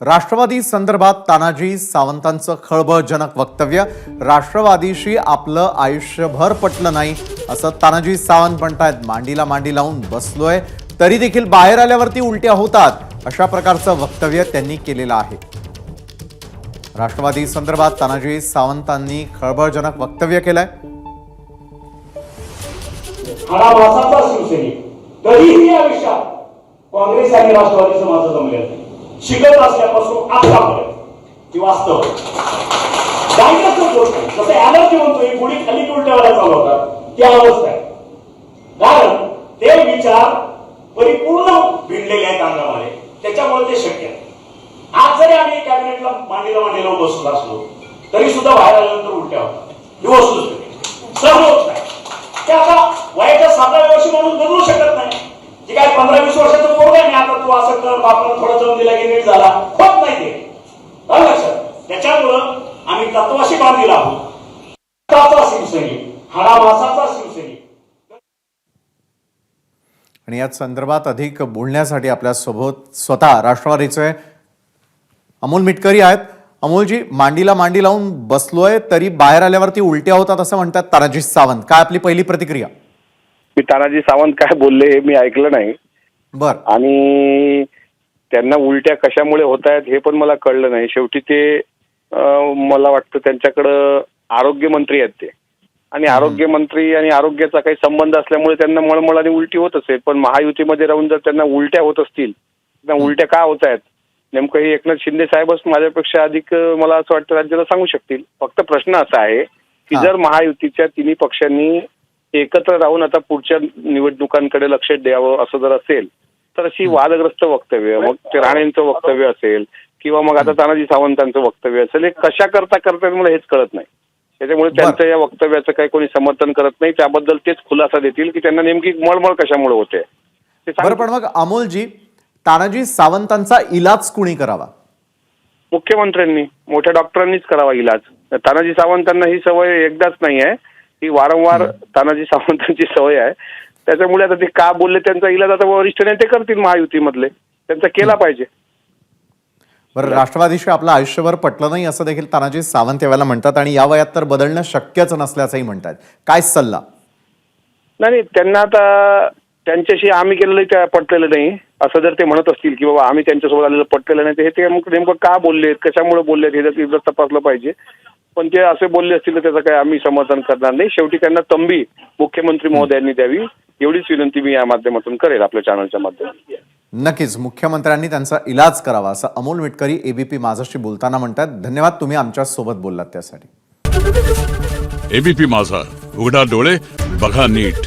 राष्ट्रवादी संदर्भात तानाजी सावंतांचं खळबळजनक वक्तव्य। राष्ट्रवादीशी आपलं आयुष्यभर पटलं नाही असं तानाजी सावंत म्हणतात। मांडीला मांडी लावून बसलोय तरी देखील बाहेर आल्यावरती उलट्या होतात, अशा प्रकारचं वक्तव्य त्यांनी केलेलं आहे। राष्ट्रवादी संदर्भात तानाजी सावंतांनी खळबळजनक वक्तव्य केलंय। हा भाषाचा शिवसैनिक कधीही आयुष्यात काँग्रेस आणि राष्ट्रवादीचं माझं जमलेलं नाही। शिकत असल्यापासून आतापर्यंत ती वास्तव डायग्नोसिस होत नाही। जसं ॲलर्जी म्हणतोय गुढी खाली उलट्यावर चालवतात ती अवस्था आहे। कारण ते विचार परिपूर्ण भिडलेले आहेत अंगामध्ये, त्याच्यामुळे ते शक्य आहे। आज जरी आम्ही कॅबिनेटला मांडीला बसलो असलो तरी सुद्धा बाहेर आल्यानंतर उलट्या होतात, ही वस्तुस्थिती सर्व होत नाही। ते आता वयाच्या 7व्या वर्षी माणूस बदलू शकत नाही। जे काय 15-20 वर्षाचं पोरग आहे, आता तू असं कर, बापानं थोडा जम दिला की नीट झाला, होत नाही ते लक्षात। त्याच्यामुळं आम्ही तत्वाशी बांधलेला आहोत। शिवसैनिक हाडामासाचा शिवसैनिक। आणि या संदर्भात अधिक बोलण्यासाठी आपल्या सोबत स्वतः राष्ट्रवादीचे अमोल मिटकरी आहेत। अमोलजी, मांडीला मांडी लावून बसलोय तरी बाहेर आल्यावरती उलट्या होतात असं म्हणतात तानाजी सावंत, काय आपली पहिली प्रतिक्रिया? मी तानाजी सावंत काय बोलले हे मी ऐकलं नाही। बर, आणि त्यांना उलट्या कशामुळे होत आहेत हे पण मला कळलं नाही। शेवटी ते मला वाटतं त्यांच्याकडं आरोग्यमंत्री आहेत ते, आणि आरोग्यमंत्री आणि आरोग्याचा काही संबंध असल्यामुळे त्यांना मळमळ आणि उलटी होत असेल। पण महायुतीमध्ये राहून जर त्यांना उलट्या होत असतील, त्यांना उलट्या का होत आहेत नेमकं हे एकनाथ शिंदे साहेबच माझ्यापेक्षा अधिक मला असं वाटतं राज्याला सांगू शकतील। फक्त प्रश्न असा आहे की जर महायुतीच्या तिन्ही पक्षांनी एकत्र राहून आता पुढच्या निवडणुकांकडे लक्ष द्यावं असं जर असेल तर अशी वादग्रस्त वक्तव्य, मग ते राणेंचं वक्तव्य असेल किंवा मग आता तानाजी सावंतांचं वक्तव्य असेल, हे कशा करतात मला हेच कळत नाही। त्याच्यामुळे त्यांच्या या वक्तव्याचं काही कोणी समर्थन करत नाही। त्याबद्दल तेच खुलासा देतील की त्यांना नेमकी मळमळ कशामुळे होते ते। बरं, पण मग अमोलजी, तानाजी सावंतांचा इलाज कुणी करावा? मुख्यमंत्र्यांनी, मोठ्या डॉक्टरांनीच करावा इलाज। तानाजी सावंतांना ही सवय एकदाच नाही आहे, ही वारंवार तानाजी सावंतांची सवय आहे। त्याच्यामुळे आता ते का बोलले त्यांचा इलाज आता वरिष्ठ नेते करतील महायुतीमधले, त्यांचा केला पाहिजे। बरं, राष्ट्रवादीशी आपलं आयुष्यभर पटलं नाही असं देखील तानाजी सावंत यावेळेला म्हणतात आणि या वयात तर बदलणं शक्यच नसल्याचंही म्हणतात, काय सल्ला? नाही, त्यांना आता त्यांच्याशी आम्ही केलेलं पटलेलं नाही असं जर ते म्हणत असतील की बाबा आम्ही त्यांच्यासोबत आलेलं पटलेलं नाही, तर हे नेमकं का बोललेत, कशामुळे बोललेत हे जर तपासलं पाहिजे। पण ते असे बोलले असतील तर त्याचं काही आम्ही समर्थन करणार नाही। शेवटी त्यांना तंबी मुख्यमंत्री महोदयांनी द्यावी एवढीच विनंती मी या माध्यमातून करेल, आपल्या चॅनलच्या माध्यमातून। नक्कीच मुख्यमंत्र्यांनी त्यांचा इलाज करावा असं अमोल मिटकरी एबीपी माझाशी बोलताना म्हणतात। धन्यवाद, तुम्ही आमच्या सोबत बोललात त्यासाठी। एबीपी माझा, उघडा डोळे बघा नीट।